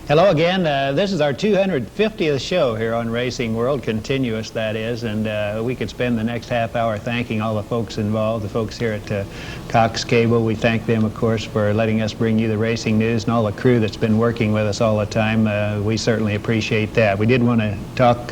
Hello again. This is our 250th show here on Racing World, continuous that is, and we could spend the next half hour thanking all the folks involved, the folks here at Cox Cable. We thank them, of course, for letting us bring you the racing news, and all the crew that's been working with us all the time. We certainly appreciate that. We did want to talk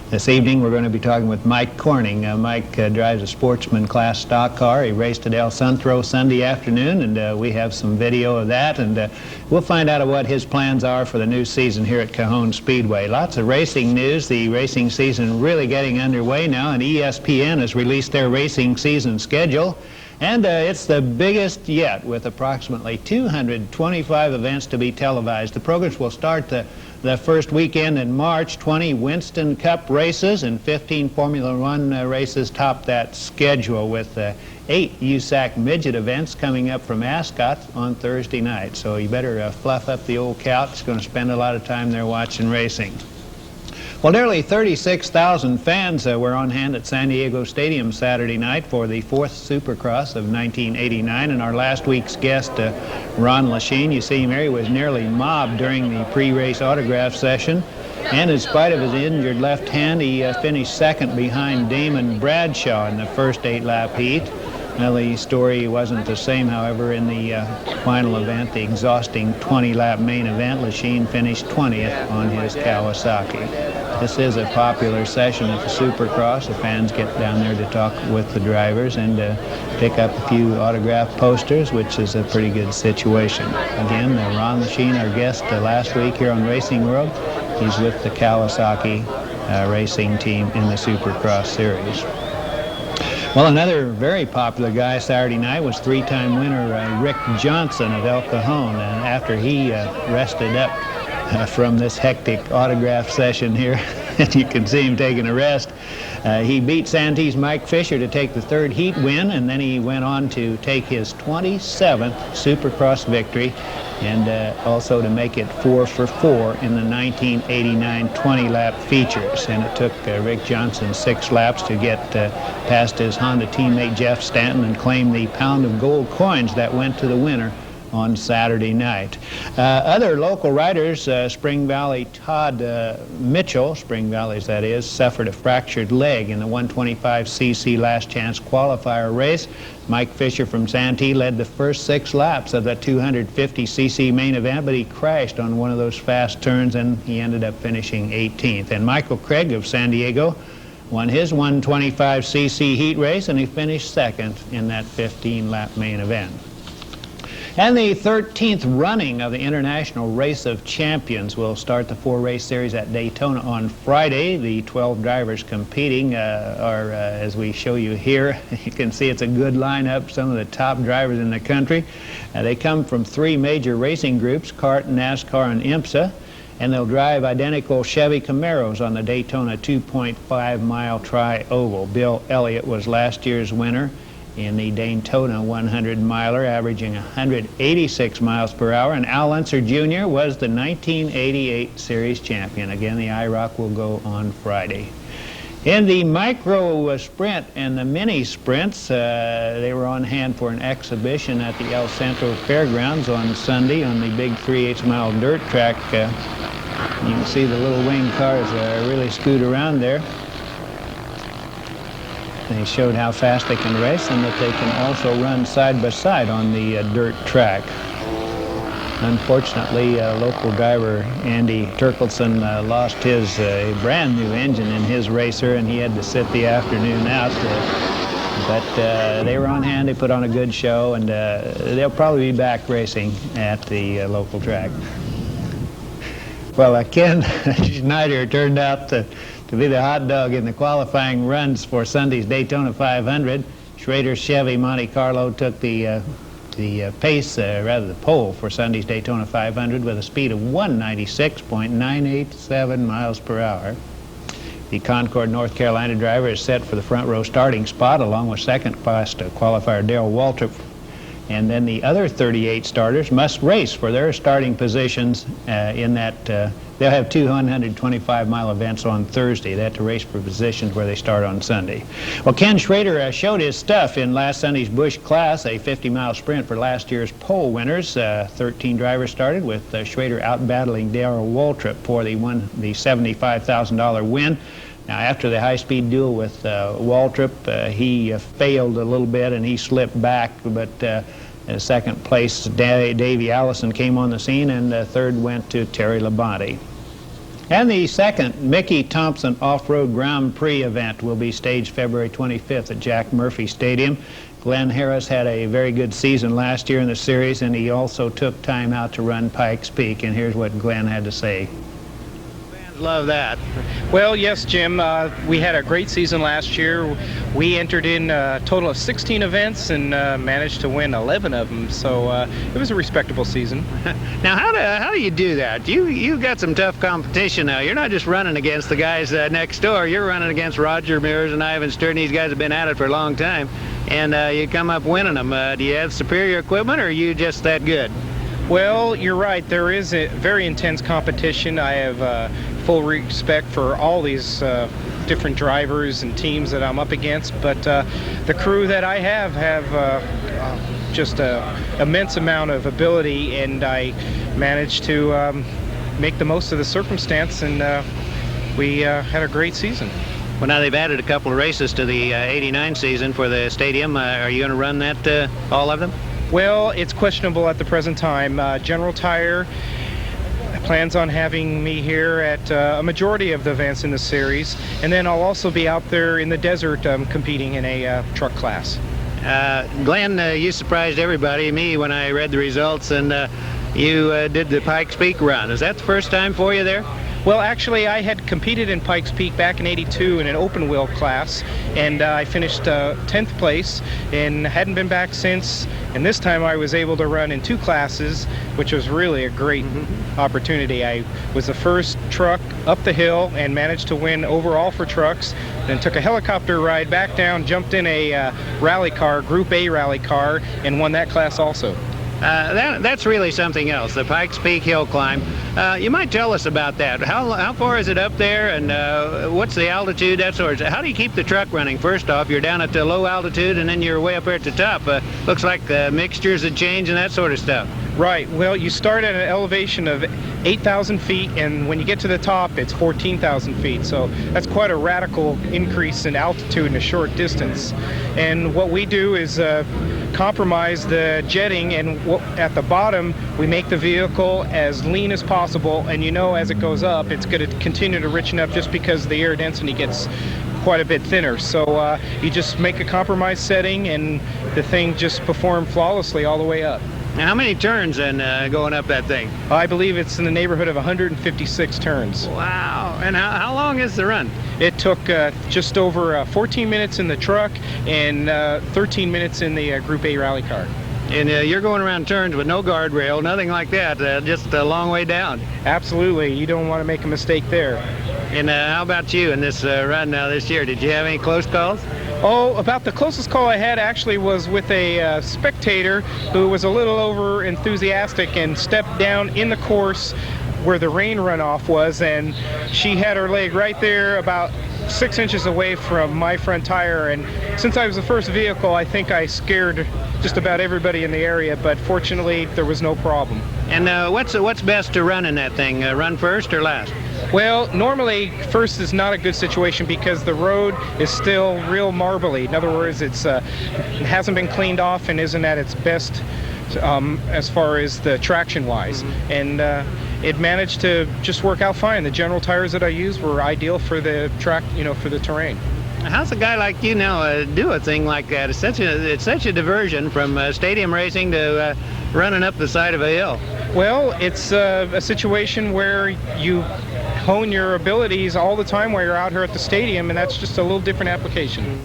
this evening. We're going to be talking with Mike Corning. Mike drives a Sportsman class stock car. He raced at El Centro Sunday afternoon, and we have some video of that, and we'll find out what his plans are for the new season here at Cajon Speedway. Lots of racing news. The racing season really getting underway now, and ESPN has released their racing season schedule. And it's the biggest yet, with approximately 225 events to be televised. The programs will start the first weekend in March. 20 Winston Cup races and 15 Formula One races top that schedule, with 8 USAC midget events coming up from Ascot on Thursday night. So you better fluff up the old couch. Going to spend a lot of time there watching racing. Well, nearly 36,000 fans were on hand at San Diego Stadium Saturday night for the 4th Supercross of 1989, and our last week's guest, Ron Lachine, you see, Mary, was nearly mobbed during the pre-race autograph session, and in spite of his injured left hand, he finished second behind Damon Bradshaw in the first 8-lap heat. Well, the story wasn't the same, however, in the final event, the exhausting 20-lap main event. Lachine finished 20th on his Kawasaki. This is a popular session at the Supercross. The fans get down there to talk with the drivers and pick up a few autograph posters, which is a pretty good situation. Again, Ron Lachine, our guest last week here on Racing World. He's with the Kawasaki racing team in the Supercross series. Well, another very popular guy Saturday night was 3-time winner Rick Johnson of El Cajon, and after he rested up from this hectic autograph session here, and you can see him taking a rest, he beat Santee's Mike Fisher to take the 3rd heat win, and then he went on to take his 27th Supercross victory, and also to make it 4 for 4 in the 1989 20-lap features. And it took Rick Johnson 6 laps to get past his Honda teammate Jeff Stanton and claim the pound of gold coins that went to the winner on Saturday night. Other local riders, Spring Valley Todd Mitchell, Spring Valley's that is, suffered a fractured leg in the 125cc last chance qualifier race. Mike Fisher from Santee led the first 6 laps of the 250cc main event, but he crashed on one of those fast turns and he ended up finishing 18th. And Michael Craig of San Diego won his 125cc heat race, and he finished 2nd in that 15-lap main event. And the 13th running of the International Race of Champions will start the 4-race series at Daytona on Friday. The 12 drivers competing are, as we show you here, you can see it's a good lineup, some of the top drivers in the country. They come from 3 major racing groups, CART, NASCAR, and IMCA, and they'll drive identical Chevy Camaros on the Daytona 2.5-mile tri-oval. Bill Elliott was last year's winner in the Daytona 100-miler, averaging 186 miles per hour, and Al Unser Jr. was the 1988 series champion. Again, the IROC will go on Friday. In the micro sprint and the mini sprints, they were on hand for an exhibition at the El Centro Fairgrounds on Sunday on the big 3/8-mile dirt track. You can see the little wing cars really scoot around there. They showed how fast they can race and that they can also run side by side on the dirt track. Unfortunately, local driver Andy Turkelson lost his brand new engine in his racer, and he had to sit the afternoon out. But they were on hand. They put on a good show, and they'll probably be back racing at the local track. Well, Ken Schneider turned out to be the hot dog in the qualifying runs for Sunday's Daytona 500. Schrader's Chevy Monte Carlo took the pole for Sunday's Daytona 500 with a speed of 196.987 miles per hour. The Concord, North Carolina driver is set for the front row starting spot, along with second-class qualifier Darrell Waltrip. And then the other 38 starters must race for their starting positions in that. They'll have 225-mile events on Thursday. They have to race for positions where they start on Sunday. Well, Ken Schrader showed his stuff in last Sunday's Busch class, a 50-mile sprint for last year's pole winners. 13 drivers started, with Schrader out-battling Darrell Waltrip for the $75,000 win. Now, after the high-speed duel with Waltrip, he failed a little bit and he slipped back, but in second place, Davey Allison came on the scene, and third went to Terry Labonte. And the second Mickey Thompson Off-Road Grand Prix event will be staged February 25th at Jack Murphy Stadium. Glenn Harris had a very good season last year in the series, and he also took time out to run Pikes Peak, and here's what Glenn had to say. Love that. Well, yes, Jim. We had a great season last year. We entered in a total of 16 events and managed to win 11 of them. So it was a respectable season. Now, how do you do that? You got some tough competition now. You're not just running against the guys next door. You're running against Roger Mears and Ivan Stern. These guys have been at it for a long time, and you come up winning them. Do you have superior equipment, or are you just that good? Well, you're right. There is a very intense competition. I have full respect for all these different drivers and teams that I'm up against, but the crew that I have just an immense amount of ability, and I managed to make the most of the circumstance, and we had a great season. Well, now they've added a couple of races to the '89 season for the stadium. Are you going to run that, all of them? Well, it's questionable at the present time. General Tire plans on having me here at a majority of the events in the series, and then I'll also be out there in the desert competing in a truck class. Glenn, you surprised everybody, me, when I read the results, and you did the Pikes Peak run. Is that the first time for you there? Well, actually, I had competed in Pikes Peak back in '82 in an open wheel class, and I finished 10th place and hadn't been back since. And this time I was able to run in 2 classes, which was really a great opportunity. I was the first truck up the hill and managed to win overall for trucks, then took a helicopter ride back down, jumped in a rally car, Group A rally car, and won that class also. That's really something else, the Pikes Peak hill climb. You might tell us about that. How far is it up there, and what's the altitude, that sort of? How do you keep the truck running? First off, you're down at the low altitude, and then you're way up there at the top. Looks like mixtures that change and that sort of stuff. Right. Well, you start at an elevation of 8,000 feet, and when you get to the top, it's 14,000 feet. So that's quite a radical increase in altitude in a short distance. And what we do is compromise the jetting, and at the bottom we make the vehicle as lean as possible, and as it goes up it's going to continue to richen up just because the air density gets quite a bit thinner. So you just make a compromise setting and the thing just performs flawlessly all the way up. Now, how many turns then going up that thing? I believe it's in the neighborhood of 156 turns. Wow. And how long is the run? It took just over 14 minutes in the truck and 13 minutes in the Group A rally car. And you're going around turns with no guardrail, nothing like that, just a long way down. Absolutely. You don't want to make a mistake there. And how about you in this run now this year? Did you have any close calls? Oh, about the closest call I had actually was with a spectator who was a little over enthusiastic and stepped down in the course where the rain runoff was, and she had her leg right there about 6 inches away from my front tire, and since I was the first vehicle, I think I scared just about everybody in the area, but fortunately there was no problem. And what's best to run in that thing? Run first or last? Well, normally first is not a good situation because the road is still real marbly. In other words, it hasn't been cleaned off and isn't at its best as far as the traction wise. And it managed to just work out fine. The General tires that I used were ideal for the track, for the terrain. How's a guy like you now do a thing like that? It's such a diversion from stadium racing to running up the side of a hill. Well, it's a situation where you hone your abilities all the time while you're out here at the stadium, and that's just a little different application.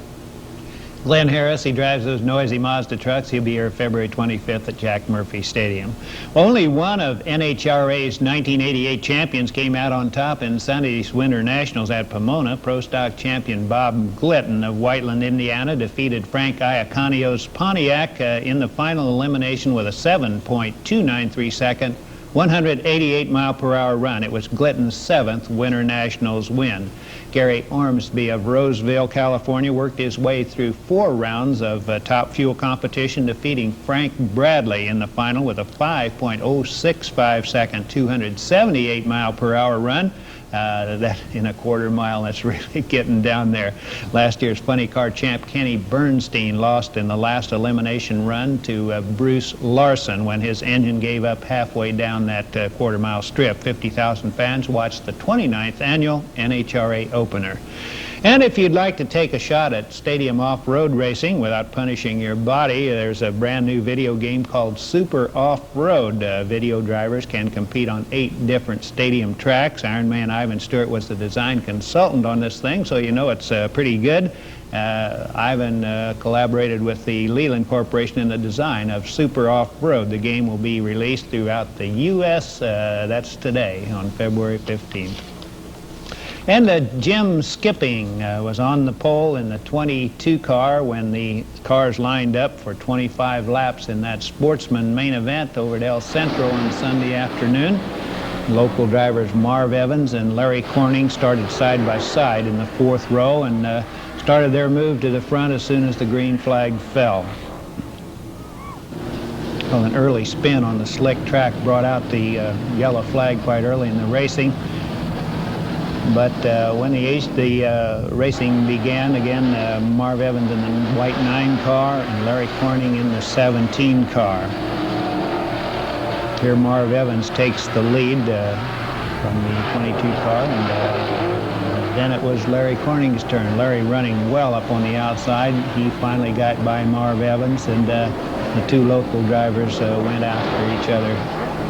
Glenn Harris, he drives those noisy Mazda trucks. He'll be here February 25th at Jack Murphy Stadium. Only one of NHRA's 1988 champions came out on top in Sunday's Winter Nationals at Pomona. Pro Stock champion Bob Glidden of Whiteland, Indiana, defeated Frank Iaconio's Pontiac in the final elimination with a 7.293 second, 188-mile-per-hour run. It was Glidden's 7th Winter Nationals win. Gary Ormsby of Roseville, California, worked his way through 4 rounds of top fuel competition, defeating Frank Bradley in the final with a 5.065 second, 278-mile-per-hour run. That in a quarter mile, that's really getting down there. Last year's funny car champ Kenny Bernstein lost in the last elimination run to Bruce Larson when his engine gave up halfway down that quarter mile strip. 50,000 fans watched the 29th annual NHRA opener. And if you'd like to take a shot at stadium off-road racing without punishing your body, there's a brand new video game called Super Off-Road. Video drivers can compete on 8 different stadium tracks. Ironman Ivan Stewart was the design consultant on this thing, so you know it's pretty good. Ivan collaborated with the Leland Corporation in the design of Super Off-Road. The game will be released throughout the U.S. That's today on February 15th. And Jim Skipping was on the pole in the 22 car when the cars lined up for 25 laps in that Sportsman main event over at El Centro on Sunday afternoon. Local drivers Marv Evans and Larry Corning started side by side in the 4th row and started their move to the front as soon as the green flag fell. Well, an early spin on the slick track brought out the yellow flag quite early in the racing. But when the racing began, again, Marv Evans in the white 9 car and Larry Corning in the 17 car. Here Marv Evans takes the lead from the 22 car, and then it was Larry Corning's turn. Larry running well up on the outside. He finally got by Marv Evans, and the 2 local drivers went after each other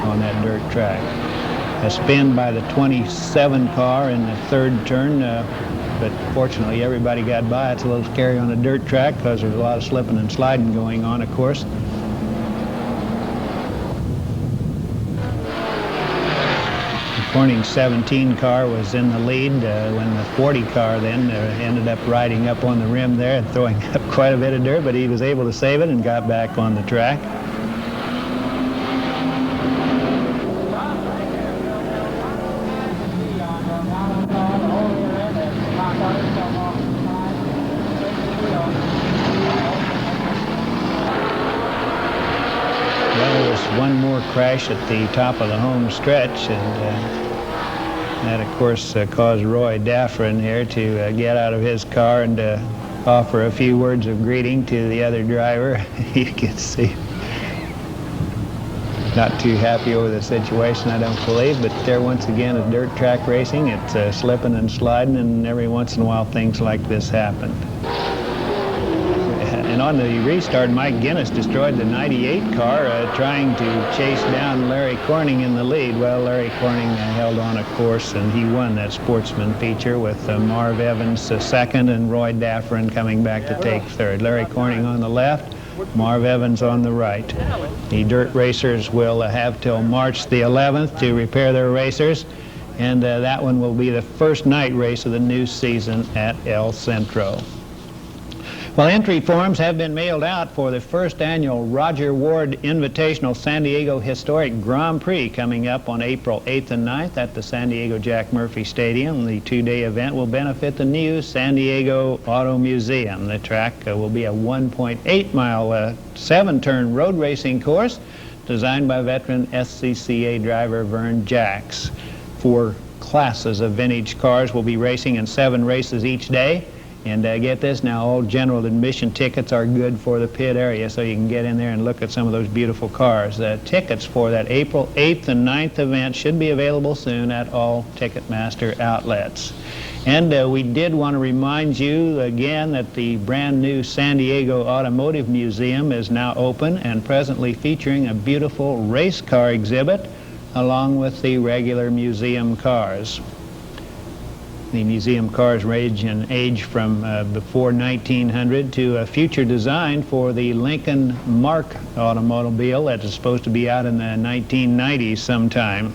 on that dirt track. A spin by the 27 car in the 3rd turn, but fortunately everybody got by. It's a little scary on a dirt track because there's a lot of slipping and sliding going on, of course. The Corning 17 car was in the lead when the 40 car then ended up riding up on the rim there and throwing up quite a bit of dirt, but he was able to save it and got back on the track. One more crash at the top of the home stretch, and that, of course, caused Roy Daffrin here to get out of his car and offer a few words of greeting to the other driver. You can see not too happy over the situation, I don't believe, but there once again is dirt track racing. It's slipping and sliding, and every once in a while things like this happen. And on the restart, Mike Guinness destroyed the 98 car trying to chase down Larry Corning in the lead. Well, Larry Corning held on, of course, and he won that Sportsman feature with Marv Evans second and Roy Daffrin coming back to take 3rd. Larry Corning on the left, Marv Evans on the right. The dirt racers will have till March the 11th to repair their racers, and that one will be the first night race of the new season at El Centro. Well, entry forms have been mailed out for the 1st annual Roger Ward Invitational San Diego Historic Grand Prix coming up on April 8th and 9th at the San Diego Jack Murphy Stadium. The 2-day event will benefit the new San Diego Auto Museum. The track will be a 1.8-mile 7-turn road racing course designed by veteran SCCA driver Vern Jacks. 4 classes of vintage cars will be racing in 7 races each day. And get this now, all general admission tickets are good for the pit area, so you can get in there and look at some of those beautiful cars. Tickets for that April 8th and 9th event should be available soon at all Ticketmaster outlets. And we did want to remind you again that the brand new San Diego Automotive Museum is now open and presently featuring a beautiful race car exhibit along with the regular museum cars. The museum cars range in age from before 1900 to a future design for the Lincoln Mark automobile that is supposed to be out in the 1990s sometime.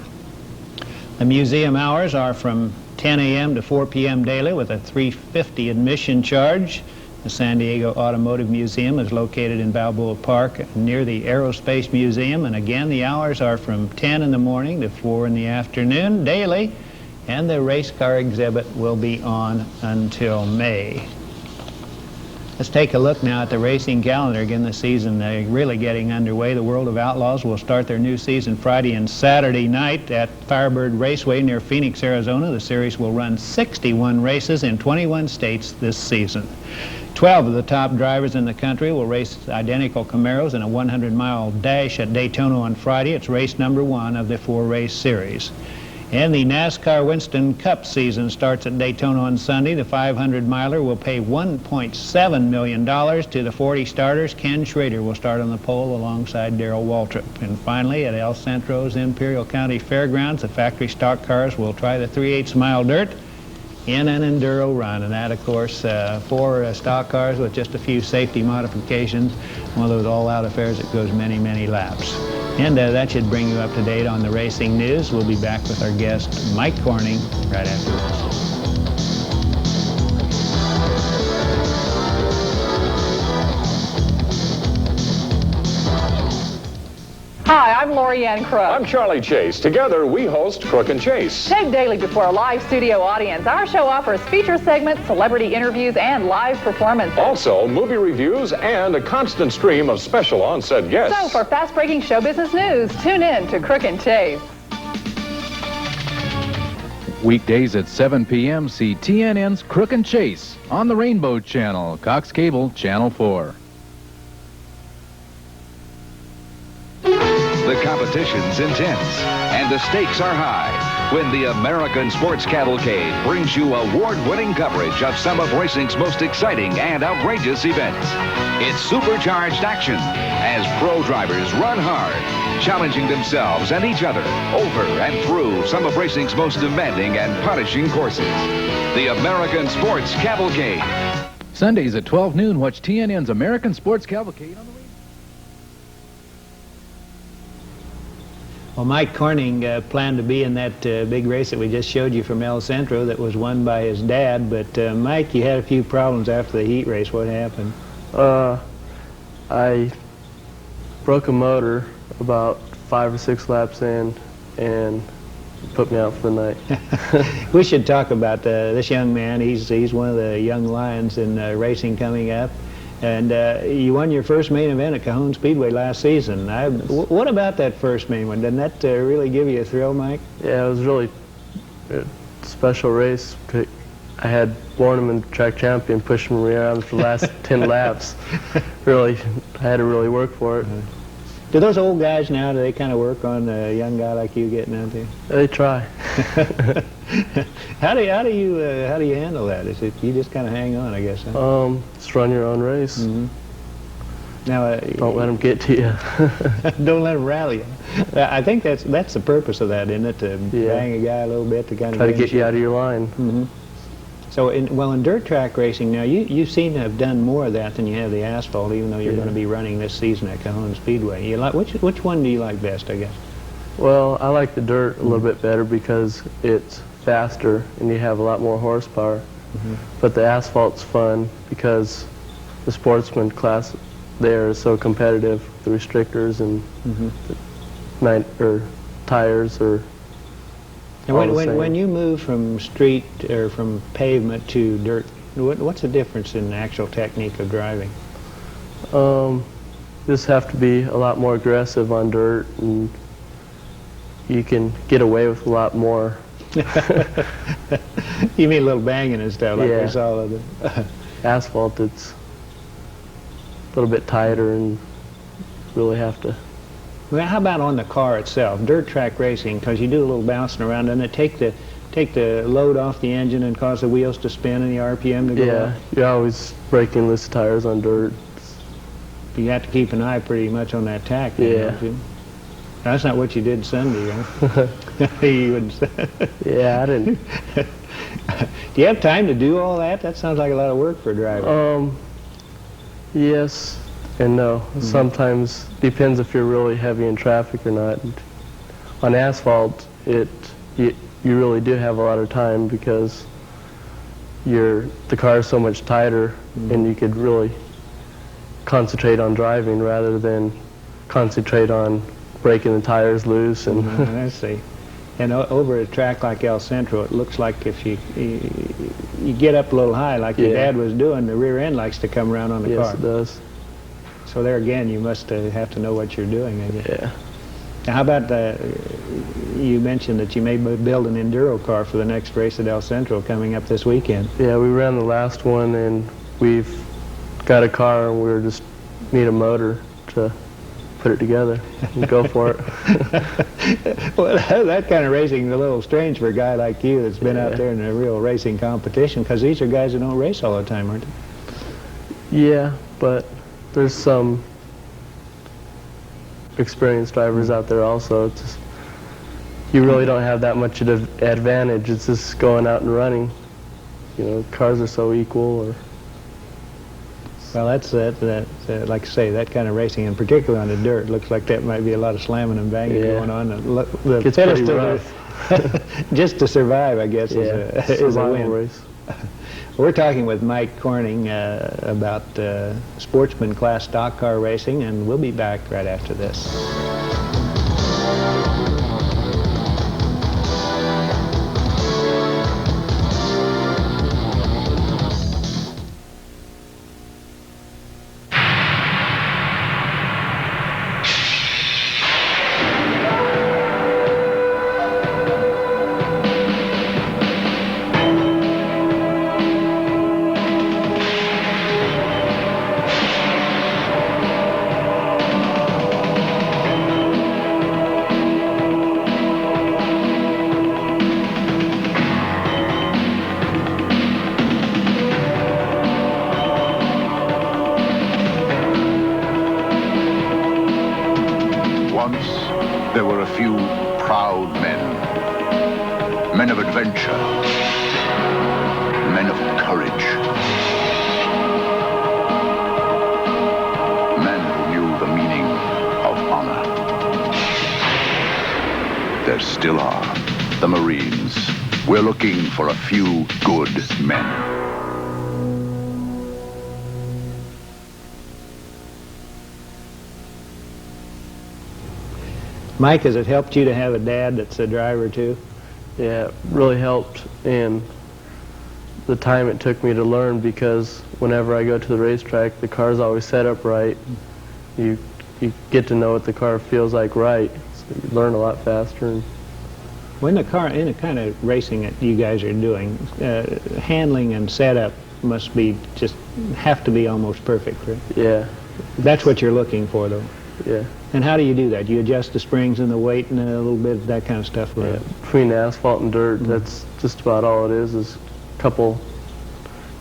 The museum hours are from 10 a.m. to 4 p.m. daily with a $3.50 admission charge. The San Diego Automotive Museum is located in Balboa Park near the Aerospace Museum, and again the hours are from 10 in the morning to 4 in the afternoon daily, and the race car exhibit will be on until May. Let's take a look now at the racing calendar. Again, the season really getting underway. The World of Outlaws will start their new season Friday and Saturday night at Firebird Raceway near Phoenix, Arizona. The series will run 61 races in 21 states this season. 12 of the top drivers in the country will race identical Camaros in a 100-mile dash at Daytona on Friday. It's race number 1 of the 4-race series. And the NASCAR Winston Cup season starts at Daytona on Sunday. The 500-miler will pay $1.7 million to the 40 starters. Ken Schrader will start on the pole alongside Darrell Waltrip. And finally, at El Centro's Imperial County Fairgrounds, the factory stock cars will try the 3/8-mile dirt in an enduro run. And that, of course, 4 stock cars with just a few safety modifications. One of those all-out affairs that goes many, many laps. And that should bring you up to date on the racing news. We'll be back with our guest, Mike Corning, right after this. Hi, I'm Lori Ann Crook. I'm Charlie Chase. Together, we host Crook and Chase. Taped daily before a live studio audience, our show offers feature segments, celebrity interviews, and live performances. Also, movie reviews and a constant stream of special on-set guests. So, for fast-breaking show business news, tune in to Crook and Chase. Weekdays at 7 p.m. see TNN's Crook and Chase on the Rainbow Channel, Cox Cable, Channel 4. The competition's intense, and the stakes are high when the American Sports Cavalcade brings you award-winning coverage of some of racing's most exciting and outrageous events. It's supercharged action as pro drivers run hard, challenging themselves and each other over and through some of racing's most demanding and punishing courses. The American Sports Cavalcade. Sundays at 12 noon, watch TNN's American Sports Cavalcade on the radio. Well, Mike Corning planned to be in that big race that we just showed you from El Centro that was won by his dad, but Mike, you had a few problems after the heat race. What happened? I broke a motor about 5 or 6 laps in and put me out for the night. We should talk about this young man. He's one of the young lions in racing coming up. And you won your first main event at Cajon Speedway last season. What about that first main one? Didn't that really give you a thrill, Mike? Yeah, it was really a special race. I had Borneman, track champion, pushing me around for the last 10 laps. Really, I had to really work for it. Do those old guys now, do they kind of work on a young guy like you getting out there? They try. How do you handle that? Is it you just kind of hang on, I guess? Huh? Just run your own race. Mm-hmm. Now, don't let them get to you. Don't let them rally you. I think that's the purpose of that, isn't it? To bang a guy a little bit to kind of try to get you out of your line. Mm-hmm. So, in dirt track racing now, you seem to have done more of that than you have the asphalt, even though you're going to be running this season at Cajon Speedway. You like which one do you like best, I guess? Well, I like the dirt a little bit better because it's faster and you have a lot more horsepower. Mm-hmm. But the asphalt's fun because the sportsman class there is so competitive. The restrictors and tires are. And when you move from street or from pavement to dirt, what's the difference in the actual technique of driving? Just have to be a lot more aggressive on dirt, and you can get away with a lot more. You mean a little banging and stuff like we saw of the asphalt? It's a little bit tighter, and really have to. Well, how about on the car itself? Dirt track racing, because you do a little bouncing around, doesn't it take the load off the engine and cause the wheels to spin and the RPM to go up? Yeah, you're always breaking loose tires on dirt. You have to keep an eye pretty much on that tack. Yeah. Don't you? That's not what you did Sunday, huh? You would. Yeah, I didn't. Do you have time to do all that? That sounds like a lot of work for a driver. Yes and no. Sometimes depends if you're really heavy in traffic or not. On asphalt, you really do have a lot of time because the car is so much tighter, and you could really concentrate on driving rather than concentrate on breaking the tires loose. And I see. And over a track like El Centro, it looks like if you get up a little high, like your dad was doing, the rear end likes to come around on the car. Yes, it does. So there again, you must have to know what you're doing, I guess. Yeah. Now, how about you mentioned that you may build an enduro car for the next race at El Centro coming up this weekend. Yeah, we ran the last one, and we've got a car, and we just need a motor to put it together and go for it. Well, that kind of racing is a little strange for a guy like you that's been out there in a real racing competition, because these are guys who don't race all the time, aren't they? Yeah, but there's some experienced drivers out there also. It's just, you really don't have that much of an advantage. It's just going out and running. You know, cars are so equal. Or well, that's like I say, that kind of racing, in particular on the dirt, looks like that might be a lot of slamming and banging going on. The gets pretty rough. Just to survive, I guess, is a win. Race. We're talking with Mike Corning about sportsman class stock car racing, and we'll be back right after this. There were a few proud men of adventure, men of courage, men who knew the meaning of honor. There still are the Marines. We're looking for a few good men. Mike, has it helped you to have a dad that's a driver too? Yeah, it really helped in the time it took me to learn, because whenever I go to the racetrack, the car's always set up right. You get to know what the car feels like right, so you learn a lot faster. And when the car, in the kind of racing that you guys are doing, handling and setup must be have to be almost perfect, right? Yeah. That's what you're looking for, though. Yeah. And how do you do that? You adjust the springs and the weight and a little bit of that kind of stuff? Yeah. Between asphalt and dirt, that's just about all it is a couple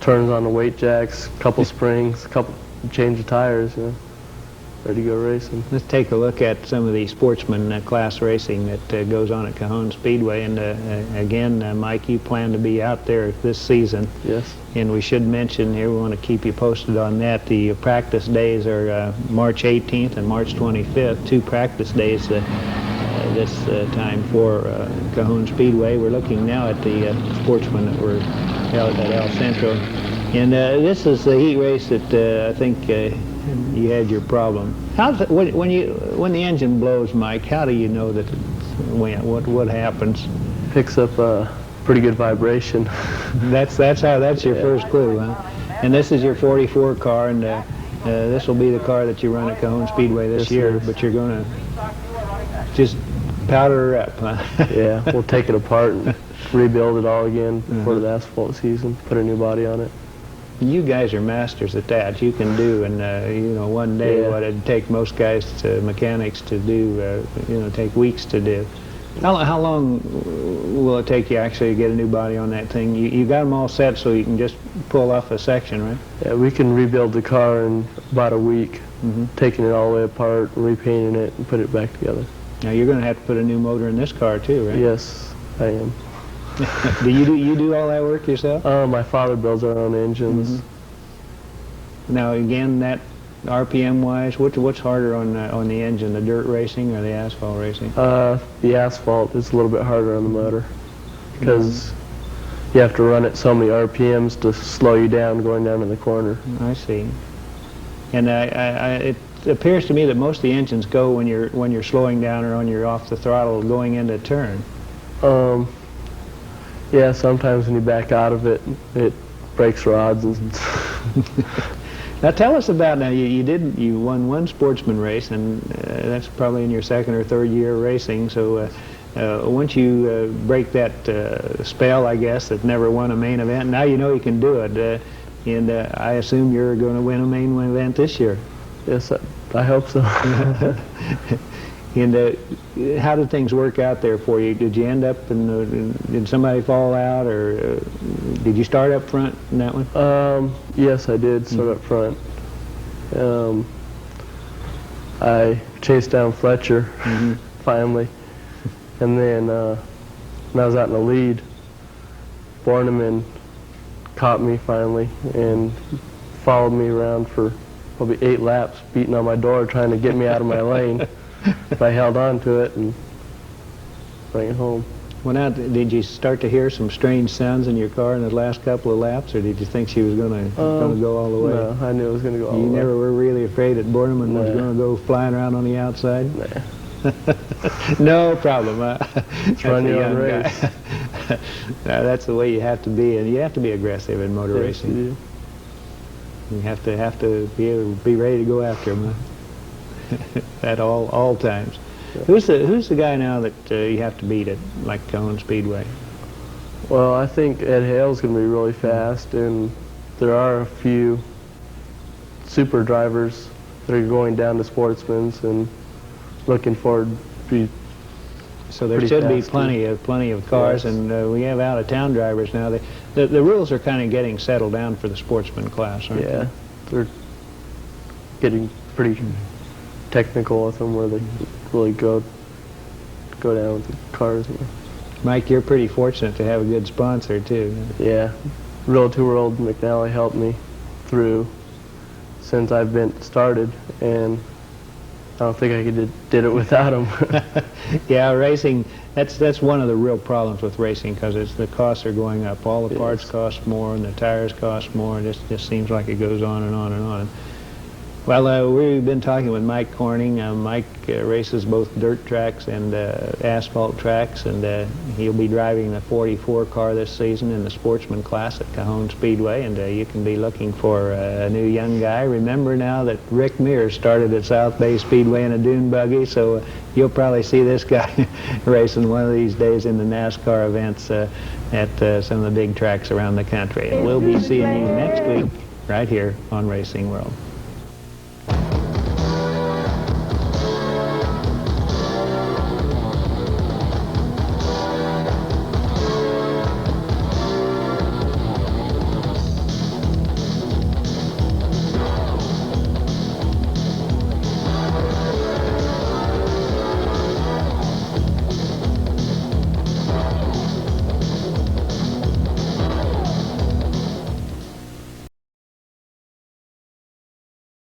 turns on the weight jacks, couple springs, change of tires, you know, ready to go racing. Let's take a look at some of the sportsman class racing that goes on at Cajon Speedway. And again, Mike, you plan to be out there this season. Yes. And we should mention here, we want to keep you posted on that. The practice days are March 18th and March 25th, 2 practice days this time for Cajon Speedway. We're looking now at the sportsmen that were held at El Centro. And this is the heat race that I think you had your problem. How's it, when the engine blows, Mike, how do you know that what happens? Picks up a pretty good vibration. That's your first clue, huh? And this is your 44 car, and this will be the car that you run at Cajon Speedway this year. But you're going to just powder her up, huh? Yeah, we'll take it apart and rebuild it all again before the asphalt season. Put a new body on it. You guys are masters at that. You can do in one day what it'd take most guys, mechanics, to do. Take weeks to do. How long will it take you actually to get a new body on that thing? You got them all set so you can just pull off a section, right? Yeah, we can rebuild the car in about a week, taking it all the way apart, repainting it, and put it back together. Now you're going to have to put a new motor in this car too, right? Yes, I am. Do you do all that work yourself? My father builds our own engines. Now again, that RPM-wise, what's harder on the engine, the dirt racing or the asphalt racing? The asphalt is a little bit harder on the motor because you have to run at so many RPMs to slow you down going down in the corner. I see. And it appears to me that most of the engines go when you're slowing down or when you're off the throttle going into a turn. Yeah, sometimes when you back out of it, it breaks rods and. Now tell us about, now you won one sportsman race, and that's probably in your second or third year racing, so once you break that spell, I guess, that never won a main event, now you know you can do it, and I assume you're going to win a main event this year. Yes, I hope so. And how did things work out there for you? Did you end up did somebody fall out, or did you start up front in that one? Yes, I did start up front. I chased down Fletcher finally, and then when I was out in the lead, Borneman caught me finally and followed me around for probably 8 laps, beating on my door trying to get me out of my lane. But I held on to it and bring it home. Well, now, did you start to hear some strange sounds in your car in the last couple of laps, or did you think she was going to go all the way? No, I knew it was going to go all the way. You never were really afraid that Borneman was going to go flying around on the outside? Nah. No problem. It's run your own race. That's the way you have to be, and you have to be aggressive in motor Yes, racing. you do. You have to be able to be ready to go after them at all times. Yeah. Who's the guy now that you have to beat at like Cajon Speedway? Well, I think Ed Hale's going to be really fast, and there are a few super drivers that are going down to Sportsman's and looking forward to be. So there should be plenty of cars, yes. And we have out-of-town drivers now. The rules are kind of getting settled down for the sportsman class, aren't they? Yeah, they're getting pretty technical with them, where they really go down with the cars. Mike, you're pretty fortunate to have a good sponsor too. Yeah, Real 2 World McNally helped me through since I've been started, and I don't think I did it without him. Yeah, racing, that's one of the real problems with racing, because the costs are going up. All the parts cost more, and the tires cost more, and it just seems like it goes on and on and on. Well, we've been talking with Mike Corning. Mike races both dirt tracks and asphalt tracks, and he'll be driving the 44 car this season in the sportsman class at Cajon Speedway, and you can be looking for a new young guy. Remember now that Rick Mears started at South Bay Speedway in a dune buggy, so you'll probably see this guy racing one of these days in the NASCAR events at some of the big tracks around the country. And we'll be seeing you next week right here on Racing World.